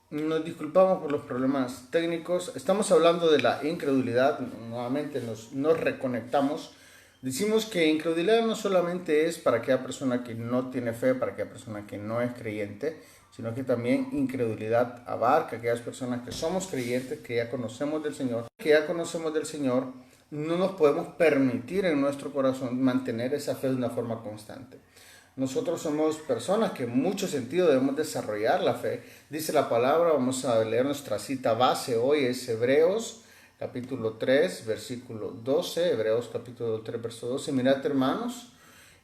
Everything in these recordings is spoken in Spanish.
Nos disculpamos por los problemas técnicos. Estamos hablando de la incredulidad. Nuevamente nos reconectamos. Decimos que incredulidad no solamente es para aquella persona que no tiene fe, para aquella persona que no es creyente, sino que también incredulidad abarca a aquellas personas que somos creyentes, que ya conocemos del Señor. Que ya conocemos del Señor, no nos podemos permitir en nuestro corazón mantener esa fe de una forma constante. Nosotros somos personas que en mucho sentido debemos desarrollar la fe. Dice la palabra, vamos a leer nuestra cita base hoy, es Hebreos capítulo 3, versículo 12. Hebreos capítulo 3, verso 12. Mirad, hermanos,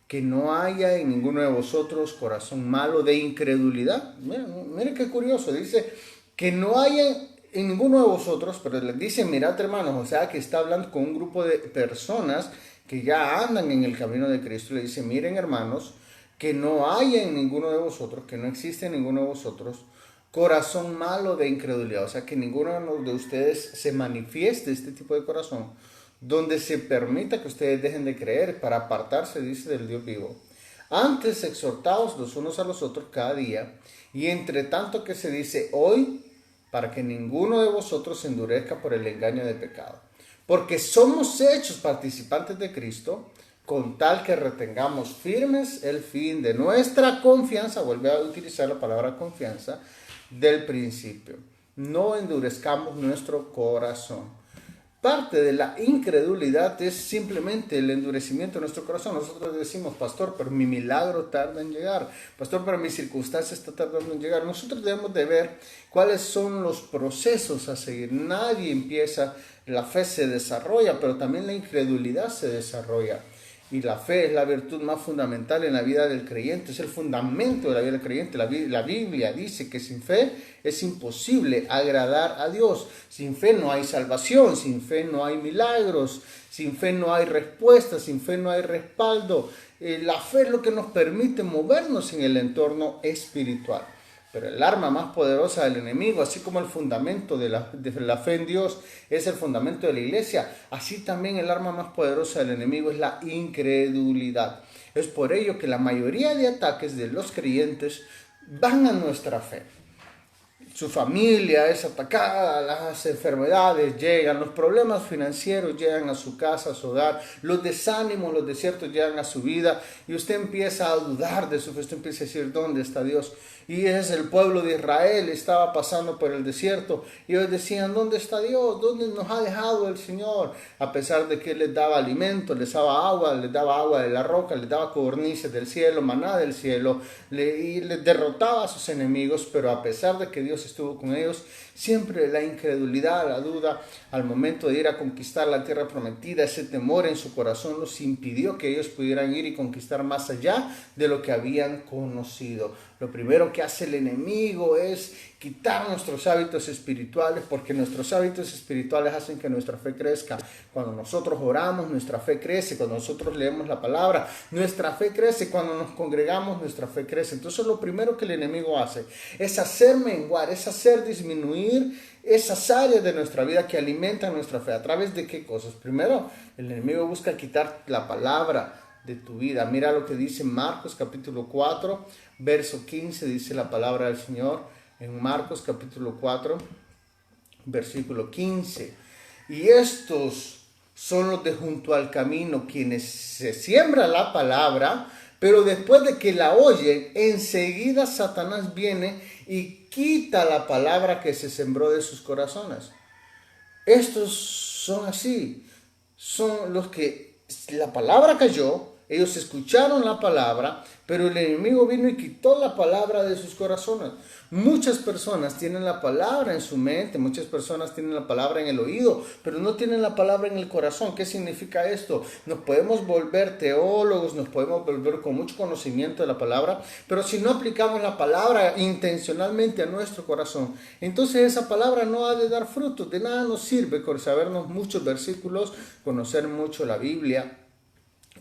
que no haya en ninguno de vosotros corazón malo de incredulidad. Miren qué curioso, dice que no haya en ninguno de vosotros, pero les dice, mirad, hermanos, o sea que está hablando con un grupo de personas que ya andan en el camino de Cristo. Le dice, miren, hermanos, que no haya en ninguno de vosotros, que no existe en ninguno de vosotros, corazón malo de incredulidad. O sea, que ninguno de ustedes se manifieste este tipo de corazón, donde se permita que ustedes dejen de creer para apartarse, dice, del Dios vivo. Antes exhortaos los unos a los otros cada día, y entre tanto que se dice hoy, para que ninguno de vosotros se endurezca por el engaño de pecado. Porque somos hechos participantes de Cristo, con tal que retengamos firmes el fin de nuestra confianza, vuelve a utilizar la palabra confianza, del principio. No endurezcamos nuestro corazón. Parte de la incredulidad es simplemente el endurecimiento de nuestro corazón. Nosotros decimos, pastor, pero mi milagro tarda en llegar. Pastor, pero mi circunstancia está tardando en llegar. Nosotros debemos de ver cuáles son los procesos a seguir. Nadie empieza, la fe se desarrolla, pero también la incredulidad se desarrolla. Y la fe es la virtud más fundamental en la vida del creyente, es el fundamento de la vida del creyente. La Biblia dice que sin fe es imposible agradar a Dios. Sin fe no hay salvación, sin fe no hay milagros, sin fe no hay respuesta, sin fe no hay respaldo. La fe es lo que nos permite movernos en el entorno espiritual. Pero el arma más poderosa del enemigo, así como el fundamento de la fe en Dios es el fundamento de la iglesia, así también el arma más poderosa del enemigo es la incredulidad. Es por ello que la mayoría de ataques de los creyentes van a nuestra fe. Su familia es atacada, las enfermedades llegan, los problemas financieros llegan a su casa, a su hogar, los desánimos, los desiertos llegan a su vida y usted empieza a dudar de su fe, usted empieza a decir, ¿dónde está Dios? Y es el pueblo de Israel, estaba pasando por el desierto y ellos decían, ¿dónde está Dios? ¿Dónde nos ha dejado el Señor? A pesar de que Él les daba alimento, les daba agua de la roca, les daba codornices del cielo, maná del cielo, y les derrotaba a sus enemigos, pero a pesar de que Dios estuvo con ellos, siempre la incredulidad, la duda, al momento de ir a conquistar la tierra prometida, ese temor en su corazón los impidió que ellos pudieran ir y conquistar más allá de lo que habían conocido. Lo primero que hace el enemigo es quitar nuestros hábitos espirituales, porque nuestros hábitos espirituales hacen que nuestra fe crezca. Cuando nosotros oramos, nuestra fe crece. Cuando nosotros leemos la palabra, nuestra fe crece. Cuando nos congregamos, nuestra fe crece. Entonces lo primero que el enemigo hace es hacer menguar, es hacer disminuir esas áreas de nuestra vida que alimentan nuestra fe. ¿A través de qué cosas? Primero, el enemigo busca quitar la palabra de tu vida. Mira lo que dice Marcos capítulo 4, verso 15, dice la palabra del Señor en Marcos capítulo 4, versículo 15. Y estos son los de junto al camino, quienes se siembra la palabra, pero después de que la oyen, enseguida Satanás viene y quita la palabra que se sembró de sus corazones. Estos son así, son los que la palabra cayó, ellos escucharon la palabra, pero el enemigo vino y quitó la palabra de sus corazones. Muchas personas tienen la palabra en su mente, muchas personas tienen la palabra en el oído, pero no tienen la palabra en el corazón. ¿Qué significa esto? Nos podemos volver teólogos, nos podemos volver con mucho conocimiento de la palabra, pero si no aplicamos la palabra intencionalmente a nuestro corazón, entonces esa palabra no ha de dar frutos. De nada nos sirve con sabernos muchos versículos, conocer mucho la Biblia.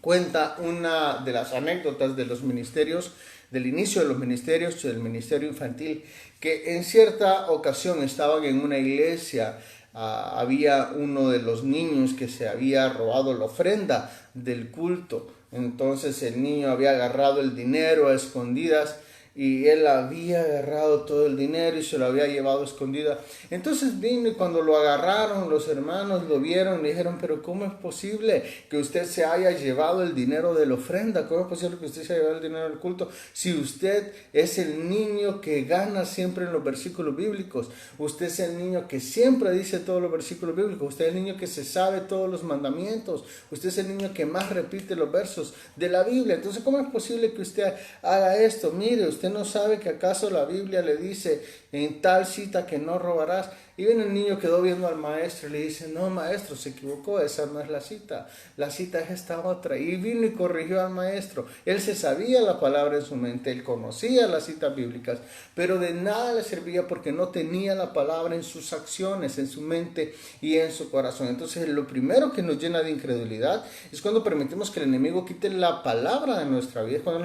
Cuenta una de las anécdotas de los ministerios, del inicio de los ministerios, del ministerio infantil, que en cierta ocasión estaban en una iglesia, había uno de los niños que se había robado la ofrenda del culto. Entonces el niño había agarrado el dinero a escondidas y él había agarrado todo el dinero y se lo había llevado escondida. Entonces vino y cuando lo agarraron, los hermanos lo vieron y le dijeron, pero ¿cómo es posible que usted se haya llevado el dinero de la ofrenda? ¿Cómo es posible que usted se haya llevado el dinero del culto? Si usted es el niño que gana siempre en los versículos bíblicos, usted es el niño que siempre dice todos los versículos bíblicos, usted es el niño que se sabe todos los mandamientos, usted es el niño que más repite los versos de la Biblia. Entonces, ¿cómo es posible que usted haga esto? Mire, usted no sabe que acaso la Biblia le dice en tal cita que no robarás. Y viene el niño, quedó viendo al maestro y le dice, no maestro, se equivocó, esa no es la cita es esta otra. Y vino y corrigió al maestro. Él se sabía la palabra en su mente, él conocía las citas bíblicas, pero de nada le servía porque no tenía la palabra en sus acciones, en su mente y en su corazón. Entonces lo primero que nos llena de incredulidad es cuando permitimos que el enemigo quite la palabra de nuestra vida, es cuando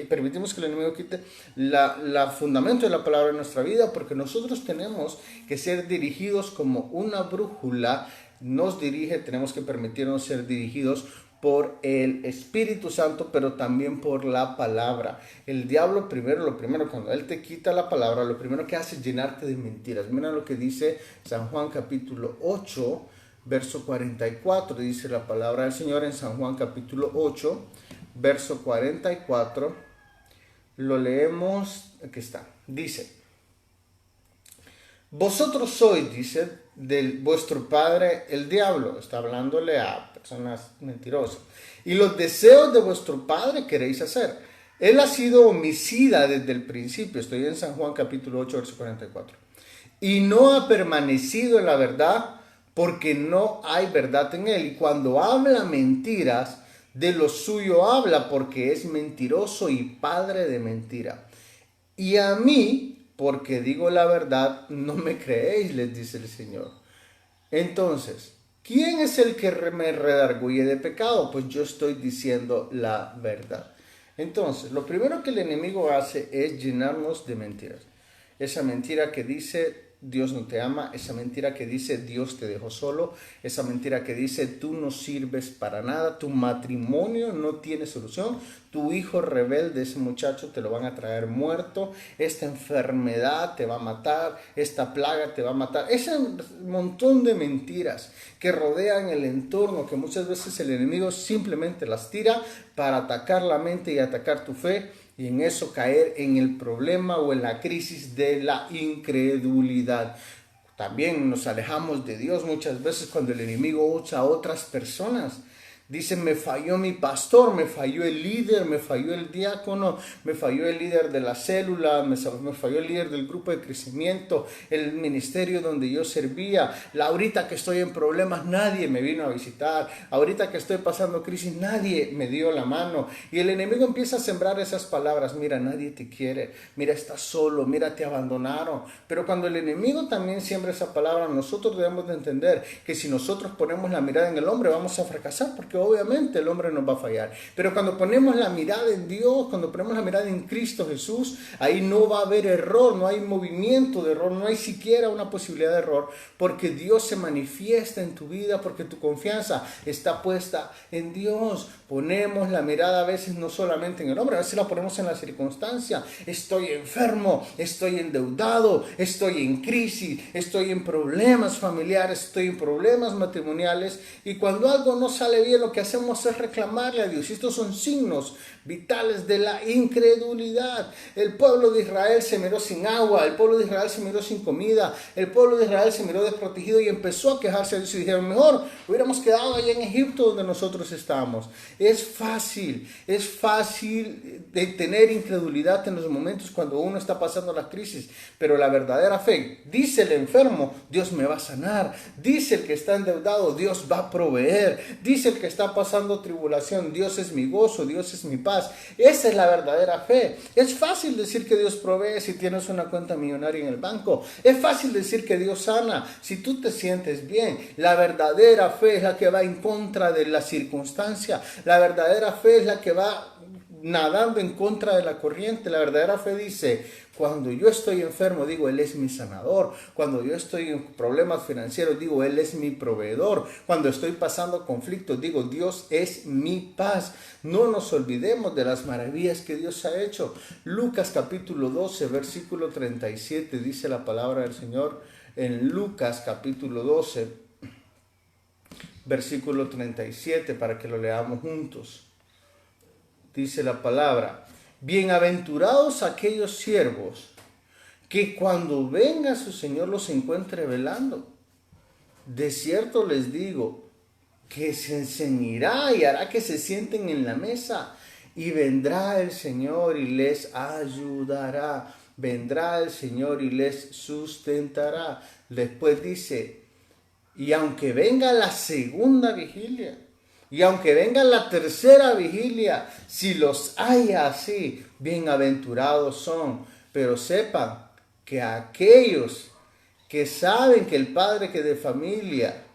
permitimos que el enemigo quite la fundamento de la palabra de nuestra vida, porque nosotros tenemos que ser dirigidos como una brújula nos dirige, tenemos que permitirnos ser dirigidos por el Espíritu Santo, pero también por la palabra. El diablo lo primero, cuando él te quita la palabra, lo primero que hace es llenarte de mentiras. Mira lo que dice San Juan capítulo 8, verso 44, dice la palabra del Señor en San Juan capítulo 8, verso 44, lo leemos, aquí está, dice, vosotros sois, dice, de vuestro padre el diablo, está hablándole a personas mentirosas, y los deseos de vuestro padre queréis hacer. Él ha sido homicida desde el principio, estoy en San Juan capítulo 8, verso 44, y no ha permanecido en la verdad porque no hay verdad en él, y cuando habla mentiras, de lo suyo habla porque es mentiroso y padre de mentira. Y a mí, porque digo la verdad, no me creéis, les dice el Señor. Entonces, ¿quién es el que me redarguye de pecado? Pues yo estoy diciendo la verdad. Entonces, lo primero que el enemigo hace es llenarnos de mentiras. Esa mentira que dice Dios no te ama, esa mentira que dice Dios te dejó solo, esa mentira que dice tú no sirves para nada, tu matrimonio no tiene solución, tu hijo rebelde, ese muchacho te lo van a traer muerto, esta enfermedad te va a matar, esta plaga te va a matar. Ese montón de mentiras que rodean el entorno, que muchas veces el enemigo simplemente las tira para atacar la mente y atacar tu fe, y en eso caer en el problema o en la crisis de la incredulidad. También nos alejamos de Dios muchas veces cuando el enemigo usa a otras personas. Dicen, me falló mi pastor, me falló el líder, me falló el diácono, me falló el líder de la célula, me falló el líder del grupo de crecimiento, el ministerio donde yo servía. Ahorita que estoy en problemas, nadie me vino a visitar. Ahorita que estoy pasando crisis, nadie me dio la mano. Y el enemigo empieza a sembrar esas palabras. Mira, nadie te quiere. Mira, estás solo. Mira, te abandonaron. Pero cuando el enemigo también siembra esa palabra, nosotros debemos de entender que si nosotros ponemos la mirada en el hombre, vamos a fracasar, porque obviamente el hombre nos va a fallar. Pero cuando ponemos la mirada en Dios, cuando ponemos la mirada en Cristo Jesús, ahí no va a haber error, no hay movimiento de error, no hay siquiera una posibilidad de error, porque Dios se manifiesta en tu vida, porque tu confianza está puesta en Dios. Ponemos la mirada a veces no solamente en el hombre, a veces la ponemos en la circunstancia. Estoy enfermo, estoy endeudado, estoy en crisis, estoy en problemas familiares, estoy en problemas matrimoniales, y cuando algo no sale bien, lo que hacemos es reclamarle a Dios. Y estos son signos vitales de la incredulidad. El pueblo de Israel se miró sin agua, el pueblo de Israel se miró sin comida, el pueblo de Israel se miró desprotegido y empezó a quejarse a Dios y dijeron, mejor hubiéramos quedado allá en Egipto donde nosotros estábamos. Es fácil de tener incredulidad en los momentos cuando uno está pasando la crisis, pero la verdadera fe, dice el enfermo, Dios me va a sanar, dice el que está endeudado, Dios va a proveer, dice el que está pasando tribulación, Dios es mi gozo, Dios es mi paz. Esa es la verdadera fe. Es fácil decir que Dios provee si tienes una cuenta millonaria en el banco. Es fácil decir que Dios sana si tú te sientes bien. La verdadera fe es la que va en contra de la circunstancia. La verdadera fe es la que va nadando en contra de la corriente. La verdadera fe dice, cuando yo estoy enfermo, digo, Él es mi sanador. Cuando yo estoy en problemas financieros, digo, Él es mi proveedor. Cuando estoy pasando conflictos, digo, Dios es mi paz. No nos olvidemos de las maravillas que Dios ha hecho. Lucas capítulo 12, versículo 37, dice la palabra del Señor. En Lucas capítulo 12, versículo 37, para que lo leamos juntos. Dice la palabra: bienaventurados aquellos siervos que cuando venga su Señor los encuentre velando. De cierto les digo que se ceñirá y hará que se sienten en la mesa, y vendrá el Señor y les ayudará. Vendrá el Señor y les sustentará. Después dice, y aunque venga la segunda vigilia, y aunque venga la tercera vigilia, si los haya así, bienaventurados son. Pero sepan que aquellos que saben que el padre que de familia,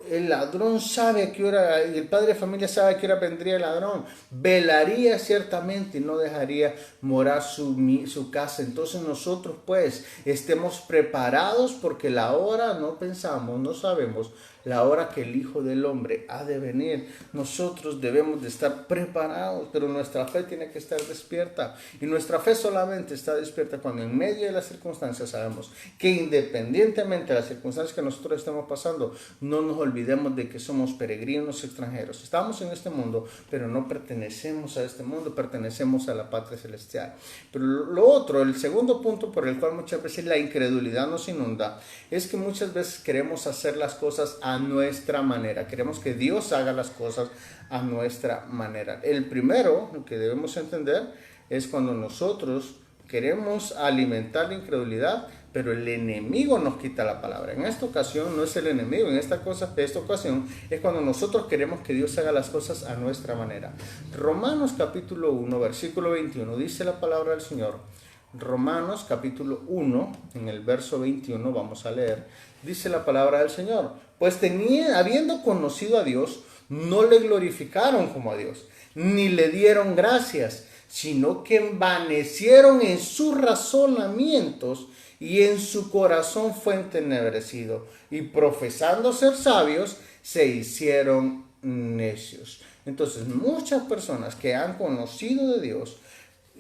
el ladrón sabe a qué hora, el padre de familia sabe a qué hora vendría el ladrón, velaría ciertamente y no dejaría morar su casa. Entonces nosotros pues estemos preparados, porque la hora no pensamos, no sabemos la hora que el Hijo del Hombre ha de venir. Nosotros debemos de estar preparados, pero nuestra fe tiene que estar despierta, y nuestra fe solamente está despierta cuando en medio de las circunstancias sabemos que independientemente de las circunstancias que nosotros estemos pasando, no nos olvidemos de que somos peregrinos extranjeros. Estamos en este mundo, pero no pertenecemos a este mundo, pertenecemos a la patria celestial. Pero lo otro, el segundo punto por el cual muchas veces la incredulidad nos inunda, es que muchas veces queremos hacer las cosas a nuestra manera. Queremos que Dios haga las cosas a nuestra manera. El primero que debemos entender es cuando nosotros queremos alimentar la incredulidad, pero el enemigo nos quita la palabra. En esta ocasión no es el enemigo, en esta ocasión es cuando nosotros queremos que Dios haga las cosas a nuestra manera. Romanos capítulo 1, versículo 21, dice la palabra del Señor. Romanos capítulo 1, en el verso 21, vamos a leer, dice la palabra del Señor: pues habiendo conocido a Dios, no le glorificaron como a Dios, ni le dieron gracias, sino que envanecieron en sus razonamientos, y en su corazón fue entenebrecido, y profesando ser sabios, se hicieron necios. Entonces, muchas personas que han conocido de Dios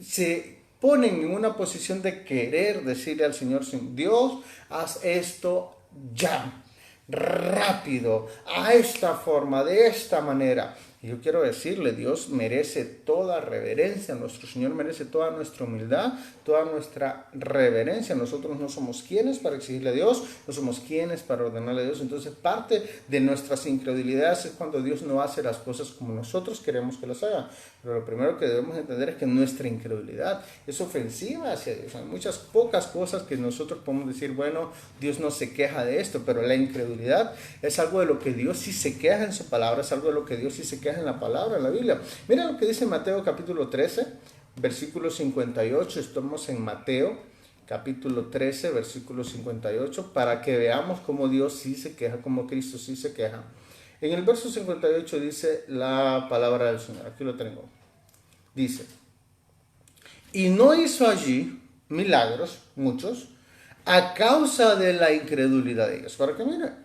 se ponen en una posición de querer decirle al Señor: Dios, haz esto ya, rápido, a esta forma, de esta manera. Y yo quiero decirle, Dios merece toda reverencia, nuestro Señor merece toda nuestra humildad, toda nuestra reverencia. Nosotros no somos quienes para exigirle a Dios, no somos quienes para ordenarle a Dios. Entonces, parte de nuestras incredulidades es cuando Dios no hace las cosas como nosotros queremos que las haga. Pero lo primero que debemos entender es que nuestra incredulidad es ofensiva hacia Dios. Hay pocas cosas que nosotros podemos decir, bueno, Dios no se queja de esto, pero la incredulidad es algo de lo que Dios sí se queja en su palabra, es algo de lo que Dios sí se queja en la palabra, en la Biblia. Mira lo que dice Mateo capítulo 13, versículo 58. Estamos en Mateo capítulo 13, versículo 58, para que veamos cómo Dios sí se queja, cómo Cristo sí se queja. En el verso 58 dice la palabra del Señor, aquí lo tengo. Dice: y no hizo allí milagros, muchos, a causa de la incredulidad de ellos. Para que miren,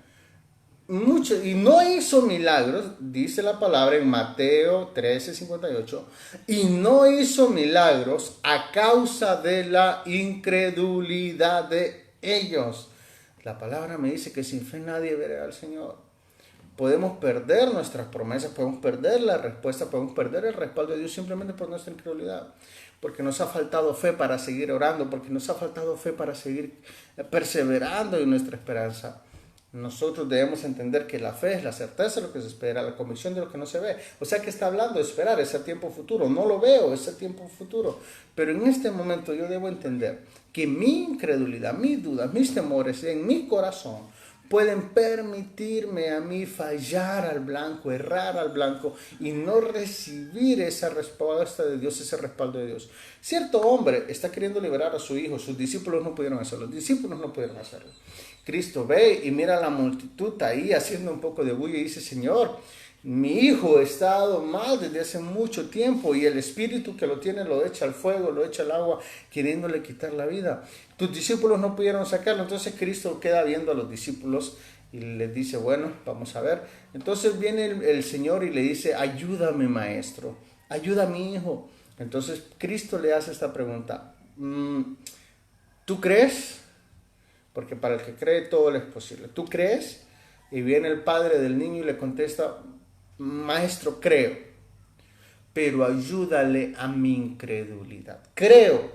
y no hizo milagros, dice la palabra en Mateo 13:58, y no hizo milagros a causa de la incredulidad de ellos. La palabra me dice que sin fe nadie verá al Señor. Podemos perder nuestras promesas, podemos perder la respuesta, podemos perder el respaldo de Dios simplemente por nuestra incredulidad. Porque nos ha faltado fe para seguir orando, porque nos ha faltado fe para seguir perseverando en nuestra esperanza. Nosotros debemos entender que la fe es la certeza de lo que se espera, la convicción de lo que no se ve. O sea que está hablando de esperar ese tiempo futuro. No lo veo, ese tiempo futuro. Pero en este momento yo debo entender que mi incredulidad, mis dudas, mis temores en mi corazón pueden permitirme a mí fallar al blanco, errar al blanco y no recibir esa respuesta de Dios, ese respaldo de Dios. Cierto hombre está queriendo liberar a su hijo, sus discípulos no pudieron hacerlo, los discípulos no pudieron hacerlo. Cristo ve y mira a la multitud ahí haciendo un poco de bulla y dice: Señor, mi hijo ha estado mal desde hace mucho tiempo y el espíritu que lo tiene lo echa al fuego, lo echa al agua, queriéndole quitar la vida. Tus discípulos no pudieron sacarlo, entonces Cristo queda viendo a los discípulos y les dice, bueno, vamos a ver. Entonces viene el Señor y le dice, ayúdame maestro, ayuda a mi hijo. Entonces Cristo le hace esta pregunta, ¿tú crees? Porque para el que cree todo le es posible. ¿Tú crees? Y viene el padre del niño y le contesta, maestro, creo, pero ayúdale a mi incredulidad. Creo,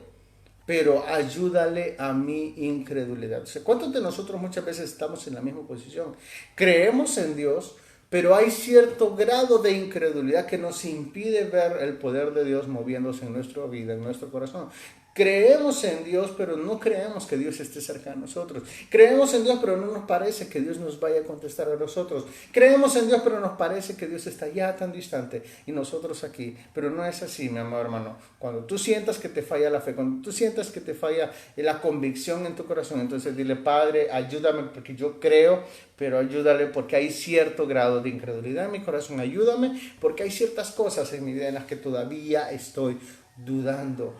pero ayúdale a mi incredulidad. O sea, ¿cuántos de nosotros muchas veces estamos en la misma posición? Creemos en Dios, pero hay cierto grado de incredulidad que nos impide ver el poder de Dios moviéndose en nuestra vida, en nuestro corazón. Creemos en Dios, pero no creemos que Dios esté cerca de nosotros. Creemos en Dios, pero no nos parece que Dios nos vaya a contestar a nosotros. Creemos en Dios, pero nos parece que Dios está ya tan distante y nosotros aquí. Pero no es así, mi amado hermano. Cuando tú sientas que te falla la fe, cuando tú sientas que te falla la convicción en tu corazón, entonces dile, Padre, ayúdame porque yo creo, pero ayúdale porque hay cierto grado de incredulidad en mi corazón. Ayúdame porque hay ciertas cosas en mi vida en las que todavía estoy dudando.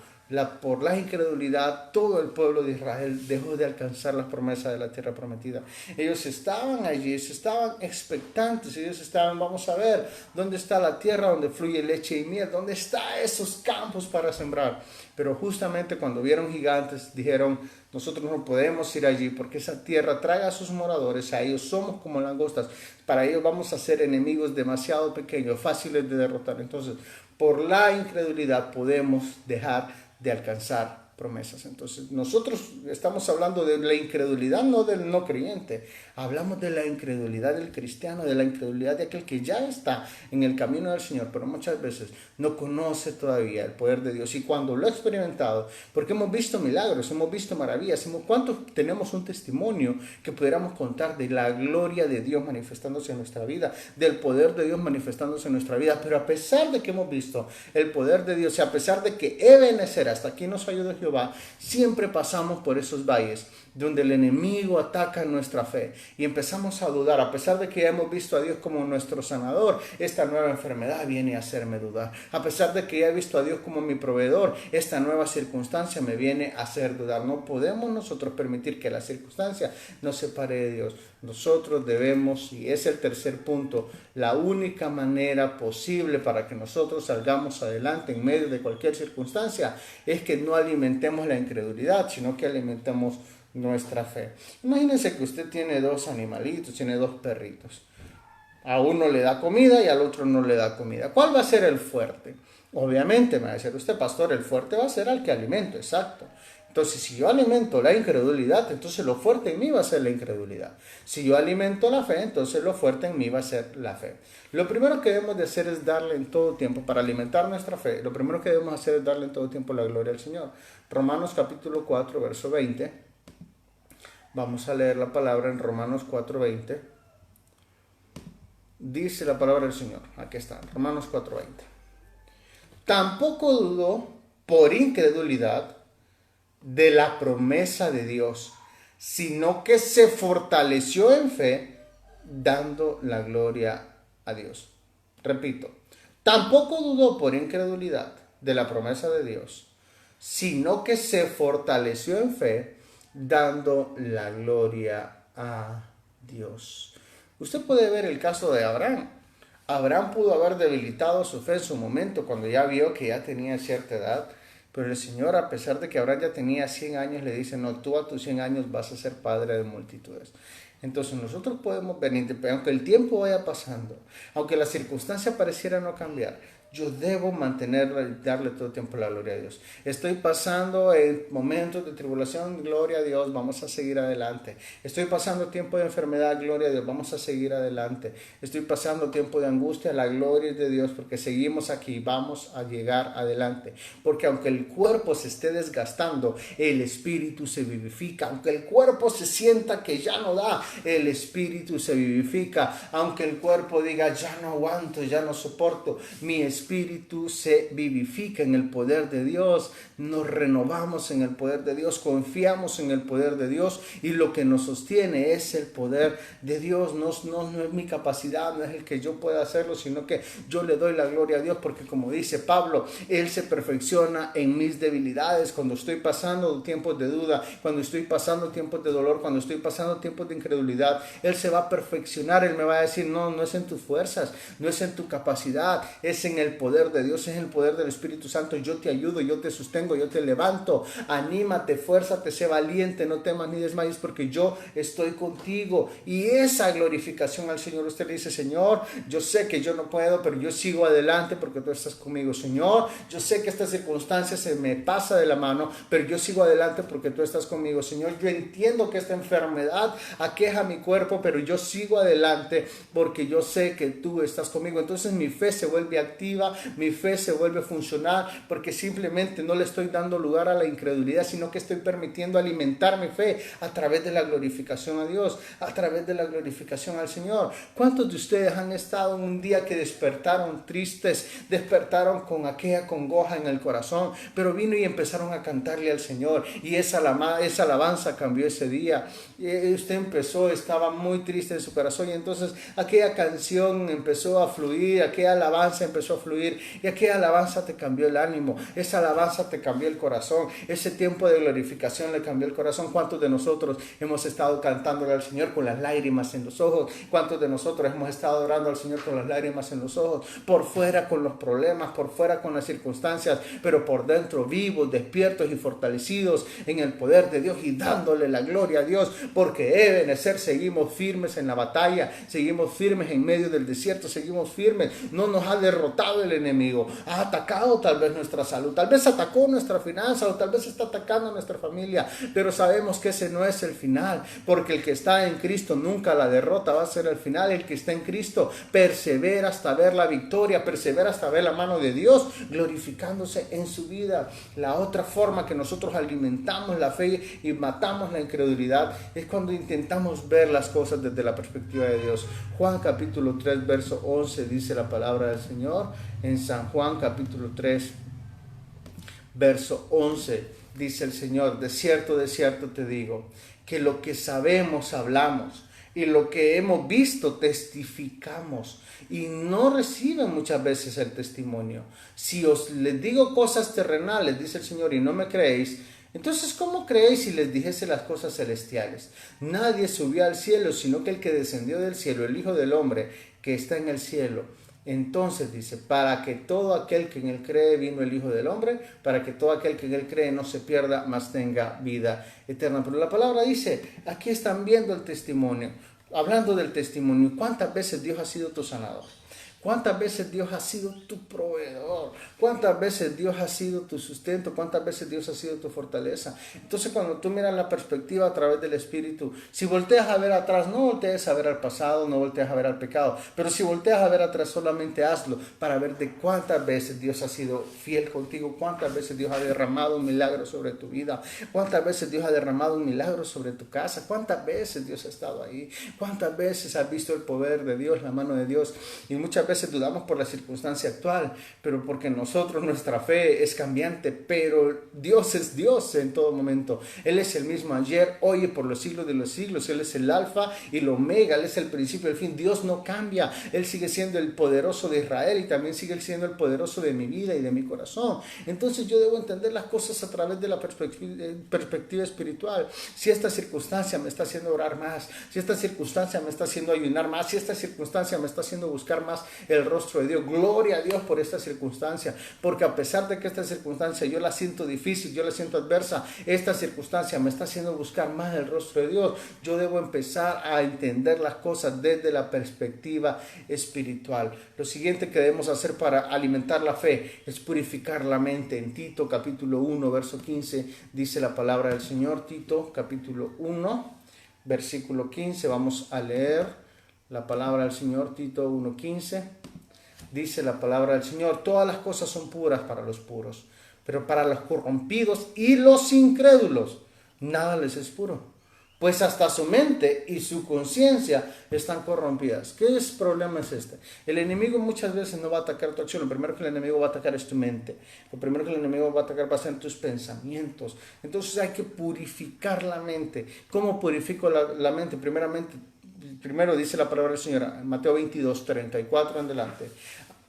Por la incredulidad, todo el pueblo de Israel dejó de alcanzar las promesas de la tierra prometida. Ellos estaban allí, ellos estaban expectantes, ellos estaban, vamos a ver, ¿dónde está la tierra donde fluye leche y miel? ¿Dónde están esos campos para sembrar? Pero justamente cuando vieron gigantes, dijeron, nosotros no podemos ir allí porque esa tierra traga a sus moradores, a ellos somos como langostas, para ellos vamos a ser enemigos demasiado pequeños, fáciles de derrotar. Entonces, por la incredulidad podemos dejar de alcanzar promesas. Entonces, nosotros estamos hablando de la incredulidad, no del no creyente. Hablamos de la incredulidad del cristiano, de la incredulidad de aquel que ya está en el camino del Señor, pero muchas veces no conoce todavía el poder de Dios. Y cuando lo ha experimentado, porque hemos visto milagros, hemos visto maravillas, ¿cuántos tenemos un testimonio que pudiéramos contar de la gloria de Dios manifestándose en nuestra vida, del poder de Dios manifestándose en nuestra vida? Pero a pesar de que hemos visto el poder de Dios y a pesar de que Ebenezer, hasta aquí nos ayuda Jehová, siempre pasamos por esos valles donde el enemigo ataca nuestra fe y empezamos a dudar. A pesar de que ya hemos visto a Dios como nuestro sanador, esta nueva enfermedad viene a hacerme dudar. A pesar de que ya he visto a Dios como mi proveedor, esta nueva circunstancia me viene a hacer dudar. No podemos nosotros permitir que la circunstancia nos separe de Dios. Nosotros debemos, y es el tercer punto, la única manera posible para que nosotros salgamos adelante en medio de cualquier circunstancia es que no alimentemos la incredulidad, sino que alimentemos nuestra fe. Imagínense que usted tiene dos animalitos, tiene dos perritos. A uno le da comida y al otro no le da comida. ¿Cuál va a ser el fuerte? Obviamente, me va a decir usted, pastor, el fuerte va a ser al que alimento, exacto. Entonces, si yo alimento la incredulidad, entonces lo fuerte en mí va a ser la incredulidad. Si yo alimento la fe, entonces lo fuerte en mí va a ser la fe. Lo primero que debemos de hacer es darle en todo tiempo, para alimentar nuestra fe, lo primero que debemos hacer es darle en todo tiempo la gloria al Señor. Romanos capítulo 4, verso 20. Vamos a leer la palabra en Romanos 4:20. Dice la palabra del Señor. Aquí está, Romanos 4:20. Tampoco dudó por incredulidad de la promesa de Dios, sino que se fortaleció en fe, dando la gloria a Dios. Repito, tampoco dudó por incredulidad de la promesa de Dios, sino que se fortaleció en fe, dando la gloria a Dios. Usted puede ver el caso de Abraham. Abraham pudo haber debilitado su fe en su momento cuando ya vio que ya tenía cierta edad, pero el Señor, a pesar de que Abraham ya tenía 100 años, le dice, no, tú a tus 100 años vas a ser padre de multitudes. Entonces nosotros podemos ver, aunque el tiempo vaya pasando, aunque la circunstancia pareciera no cambiar, yo debo mantenerla y darle todo el tiempo la gloria a Dios. Estoy pasando en momentos de tribulación, gloria a Dios, vamos a seguir adelante. Estoy pasando tiempo de enfermedad, gloria a Dios, vamos a seguir adelante. Estoy pasando tiempo de angustia, la gloria es de Dios, porque seguimos aquí, vamos a llegar adelante. Porque aunque el cuerpo se esté desgastando, el espíritu se vivifica. Aunque el cuerpo se sienta que ya no da, el espíritu se vivifica. Aunque el cuerpo diga, ya no aguanto, ya no soporto, mi espíritu espíritu se vivifica en el poder de Dios, nos renovamos en el poder de Dios, confiamos en el poder de Dios y lo que nos sostiene es el poder de Dios. No es mi capacidad, no es el que yo pueda hacerlo, sino que yo le doy la gloria a Dios, porque como dice Pablo, Él se perfecciona en mis debilidades. Cuando estoy pasando tiempos de duda, cuando estoy pasando tiempos de dolor, cuando estoy pasando tiempos de incredulidad, Él se va a perfeccionar. Él me va a decir, no es en tus fuerzas, no es en tu capacidad, es en el poder de Dios, es en el poder del Espíritu Santo. Yo te ayudo, yo te sostengo, yo te levanto. Anímate, fuérzate, sé valiente, no temas ni desmayes, porque yo estoy contigo. Y esa glorificación al Señor, usted le dice, Señor, yo sé que yo no puedo, pero yo sigo adelante porque tú estás conmigo. Señor, yo sé que esta circunstancia se me pasa de la mano, pero yo sigo adelante porque tú estás conmigo. Señor, yo entiendo que esta enfermedad aqueja mi cuerpo, pero yo sigo adelante porque yo sé que tú estás conmigo. Entonces mi fe se vuelve activa, mi fe se vuelve funcional, porque simplemente no le estoy dando lugar a la incredulidad, sino que estoy permitiendo alimentar mi fe a través de la glorificación a Dios, a través de la glorificación al Señor. ¿Cuántos de ustedes han estado un día que despertaron tristes, despertaron con aquella congoja en el corazón, pero vino y empezaron a cantarle al Señor, y esa alabanza cambió ese día? Usted estaba muy triste en su corazón, y entonces aquella canción empezó a fluir, aquella alabanza empezó a fluir, y aquella alabanza te cambió el ánimo, esa alabanza te cambió el corazón, ese tiempo de glorificación le cambió el corazón. ¿Cuántos de nosotros hemos estado cantándole al Señor con las lágrimas en los ojos? ¿Cuántos de nosotros hemos estado orando al Señor con las lágrimas en los ojos? Por fuera con los problemas, por fuera con las circunstancias, pero por dentro vivos, despiertos y fortalecidos en el poder de Dios, y dándole la gloria a Dios, porque Ebenezer, seguimos firmes en la batalla, seguimos firmes en medio del desierto, seguimos firmes. No nos ha derrotado el enemigo, ha atacado tal vez nuestra salud, tal vez atacó nuestra finanza, o tal vez está atacando a nuestra familia, pero sabemos que ese no es el final, porque el que está en Cristo nunca la derrota va a ser el final. El que está en Cristo persevera hasta ver la victoria, persevera hasta ver la mano de Dios glorificándose en su vida. La otra forma que nosotros alimentamos la fe y matamos la incredulidad es cuando intentamos ver las cosas desde la perspectiva de Dios. Juan capítulo 3 verso 11 dice la palabra del Señor. En San Juan capítulo 3 verso 11 dice el Señor: de cierto te digo, que lo que sabemos hablamos, y lo que hemos visto testificamos, y no reciben muchas veces el testimonio. Si os les digo cosas terrenales, dice el Señor, y no me creéis, entonces ¿cómo creéis si les dijese las cosas celestiales? Nadie subió al cielo, sino que el que descendió del cielo, el Hijo del Hombre que está en el cielo. Entonces dice, para que todo aquel que en él cree, vino el Hijo del Hombre, para que todo aquel que en él cree no se pierda, mas tenga vida eterna. Pero la palabra dice, aquí están viendo el testimonio, hablando del testimonio. ¿Cuántas veces Dios ha sido tu sanador? ¿Cuántas veces Dios ha sido tu proveedor? ¿Cuántas veces Dios ha sido tu sustento? ¿Cuántas veces Dios ha sido tu fortaleza? Entonces cuando tú miras la perspectiva a través del Espíritu, si volteas a ver atrás, no voltees a ver al pasado, no voltees a ver al pecado, pero si volteas a ver atrás, solamente hazlo para ver de cuántas veces Dios ha sido fiel contigo, cuántas veces Dios ha derramado un milagro sobre tu vida, cuántas veces Dios ha derramado un milagro sobre tu casa, cuántas veces Dios ha estado ahí, cuántas veces has visto el poder de Dios, la mano de Dios. Y muchas veces dudamos por la circunstancia actual, pero porque nosotros, nuestra fe es cambiante, pero Dios es Dios en todo momento. Él es el mismo ayer, hoy y por los siglos de los siglos. Él es el alfa y el omega, Él es el principio y el fin. Dios no cambia, Él sigue siendo el poderoso de Israel y también sigue siendo el poderoso de mi vida y de mi corazón. Entonces yo debo entender las cosas a través de la perspectiva espiritual. Si esta circunstancia me está haciendo orar más, si esta circunstancia me está haciendo ayunar más, si esta circunstancia me está haciendo buscar más el rostro de Dios, gloria a Dios por esta circunstancia, porque a pesar de que esta circunstancia yo la siento difícil, yo la siento adversa, esta circunstancia me está haciendo buscar más el rostro de Dios. Yo debo empezar a entender las cosas desde la perspectiva espiritual. Lo siguiente que debemos hacer para alimentar la fe es purificar la mente. En Tito capítulo 1 verso 15 dice la palabra del Señor. Tito capítulo 1 versículo 15, vamos a leer la palabra del Señor. Tito 1:15, dice la palabra del Señor: todas las cosas son puras para los puros, pero para los corrompidos y los incrédulos nada les es puro, pues hasta su mente y su conciencia están corrompidas. ¿Qué problema es este? El enemigo muchas veces no va a atacar tu acción. Lo primero que el enemigo va a atacar es tu mente. Lo primero que el enemigo va a atacar va a ser tus pensamientos. Entonces hay que purificar la mente. ¿Cómo purifico la mente? Primero dice la palabra del Señor, en Mateo 22, 34 en adelante.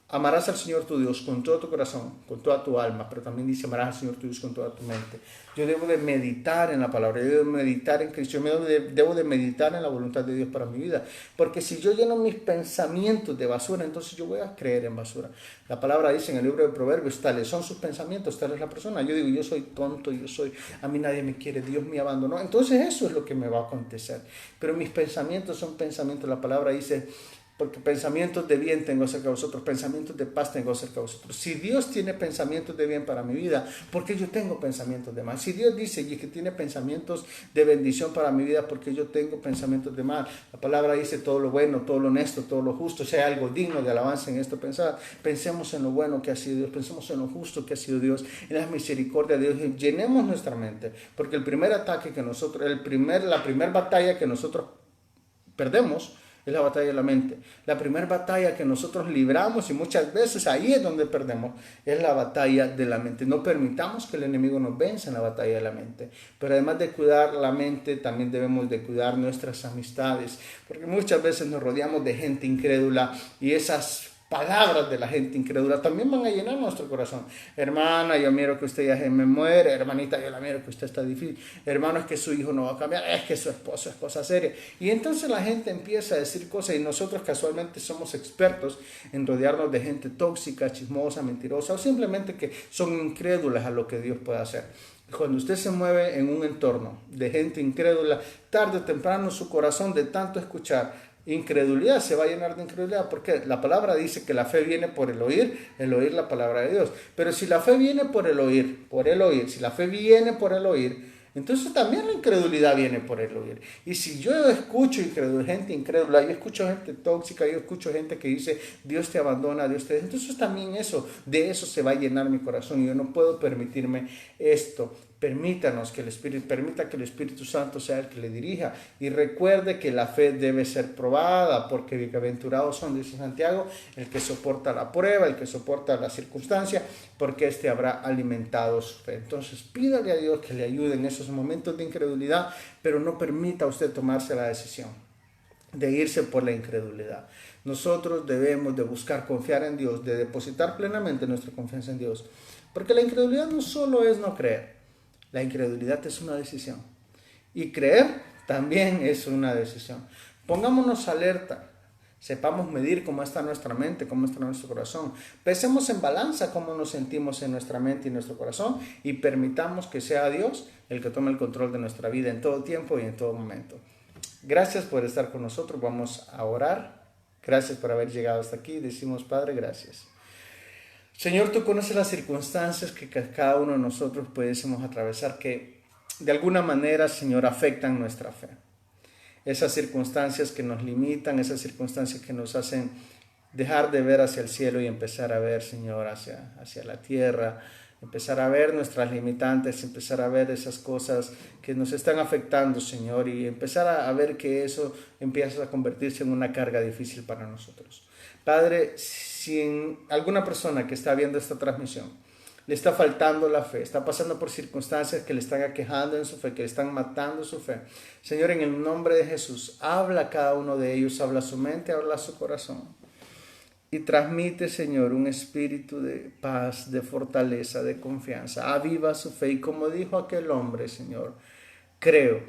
Amarás al Señor tu Dios con todo tu corazón, con toda tu alma, pero también dice amarás al Señor tu Dios con toda tu mente. Yo debo de meditar en la palabra, yo debo de meditar en Cristo, yo debo de meditar en la voluntad de Dios para mi vida, porque si yo lleno mis pensamientos de basura, entonces yo voy a creer en basura. La palabra dice en el libro de Proverbios, tales son sus pensamientos, tal es la persona. Yo digo, yo soy tonto, a mí nadie me quiere, Dios me abandonó. Entonces eso es lo que me va a acontecer. Pero mis pensamientos son pensamientos, la palabra dice, porque pensamientos de bien tengo acerca de vosotros, pensamientos de paz tengo acerca de vosotros. Si Dios tiene pensamientos de bien para mi vida, ¿por qué yo tengo pensamientos de mal? Si Dios dice que tiene pensamientos de bendición para mi vida, ¿por qué yo tengo pensamientos de mal? La palabra dice todo lo bueno, todo lo honesto, todo lo justo. Si hay algo digno de alabanza en esto, pensemos en lo bueno que ha sido Dios, pensemos en lo justo que ha sido Dios, en la misericordia de Dios. Llenemos nuestra mente, porque el primer ataque que nosotros, la primera batalla que nosotros perdemos es la batalla de la mente. La primera batalla que nosotros libramos, y muchas veces ahí es donde perdemos, es la batalla de la mente. No permitamos que el enemigo nos venza en la batalla de la mente. Pero además de cuidar la mente, también debemos de cuidar nuestras amistades, porque muchas veces nos rodeamos de gente incrédula y esas palabras de la gente incrédula también van a llenar nuestro corazón. Hermana, yo miro que usted ya se me muere. Hermanita, yo la miro que usted está difícil. Hermano, es que su hijo no va a cambiar. Es que su esposo es cosa seria. Y entonces la gente empieza a decir cosas y nosotros casualmente somos expertos en rodearnos de gente tóxica, chismosa, mentirosa o simplemente que son incrédulas a lo que Dios puede hacer. Cuando usted se mueve en un entorno de gente incrédula, tarde o temprano su corazón de tanto escuchar incredulidad se va a llenar de incredulidad, porque la palabra dice que la fe viene por el oír la palabra de Dios. Pero si la fe viene por el oír, si la fe viene por el oír, entonces también la incredulidad viene por el oír. Y si yo escucho gente incrédula, yo escucho gente tóxica, yo escucho gente que dice Dios te abandona, Dios te... Entonces también de eso se va a llenar mi corazón y yo no puedo permitirme esto. Permita que el Espíritu Santo sea el que le dirija. Y recuerde que la fe debe ser probada, porque bienaventurados son, dice Santiago, el que soporta la prueba, el que soporta la circunstancia, porque éste habrá alimentado su fe. Entonces pídale a Dios que le ayude en esos momentos de incredulidad, pero no permita a usted tomarse la decisión de irse por la incredulidad. Nosotros debemos de buscar confiar en Dios, de depositar plenamente nuestra confianza en Dios, porque la incredulidad no solo es no creer. La incredulidad es una decisión. Y creer también es una decisión. Pongámonos alerta. Sepamos medir cómo está nuestra mente, cómo está nuestro corazón. Pesemos en balanza cómo nos sentimos en nuestra mente y nuestro corazón. Y permitamos que sea Dios el que tome el control de nuestra vida en todo tiempo y en todo momento. Gracias por estar con nosotros. Vamos a orar. Gracias por haber llegado hasta aquí. Decimos, Padre, gracias. Señor, tú conoces las circunstancias que cada uno de nosotros pudiésemos atravesar que de alguna manera, Señor, afectan nuestra fe. Esas circunstancias que nos limitan, esas circunstancias que nos hacen dejar de ver hacia el cielo y empezar a ver, Señor, hacia la tierra, empezar a ver nuestras limitantes, empezar a ver esas cosas que nos están afectando, Señor, y empezar a ver que eso empieza a convertirse en una carga difícil para nosotros. Padre, si alguna persona que está viendo esta transmisión le está faltando la fe, está pasando por circunstancias que le están aquejando en su fe, que le están matando su fe, Señor, en el nombre de Jesús, habla a cada uno de ellos, habla a su mente, habla a su corazón y transmite, Señor, un espíritu de paz, de fortaleza, de confianza. Aviva su fe y como dijo aquel hombre, Señor, creo,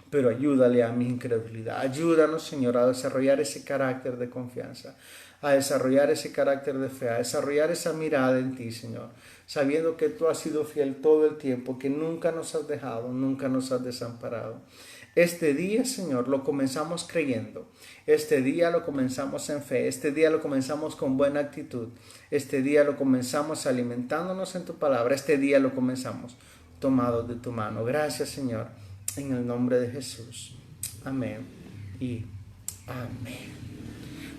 pero ayúdale a mi incredulidad. Ayúdanos, Señor, a desarrollar ese carácter de confianza, a desarrollar ese carácter de fe, a desarrollar esa mirada en ti, Señor, sabiendo que tú has sido fiel todo el tiempo, que nunca nos has dejado, nunca nos has desamparado. Este día, Señor, lo comenzamos creyendo. Este día lo comenzamos en fe. Este día lo comenzamos con buena actitud. Este día lo comenzamos alimentándonos en tu palabra. Este día lo comenzamos tomados de tu mano. Gracias, Señor, en el nombre de Jesús. Amén y amén.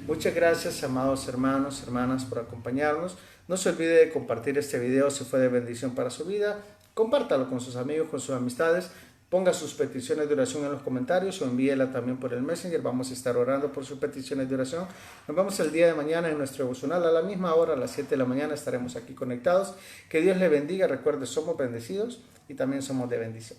Muchas gracias, amados hermanos, hermanas, por acompañarnos. No se olvide de compartir este video si fue de bendición para su vida. Compártalo con sus amigos, con sus amistades. Ponga sus peticiones de oración en los comentarios o envíela también por el Messenger. Vamos a estar orando por sus peticiones de oración. Nos vemos el día de mañana en nuestro devocional. A la misma hora, a las 7 de la mañana, estaremos aquí conectados. Que Dios le bendiga. Recuerde, somos bendecidos y también somos de bendición.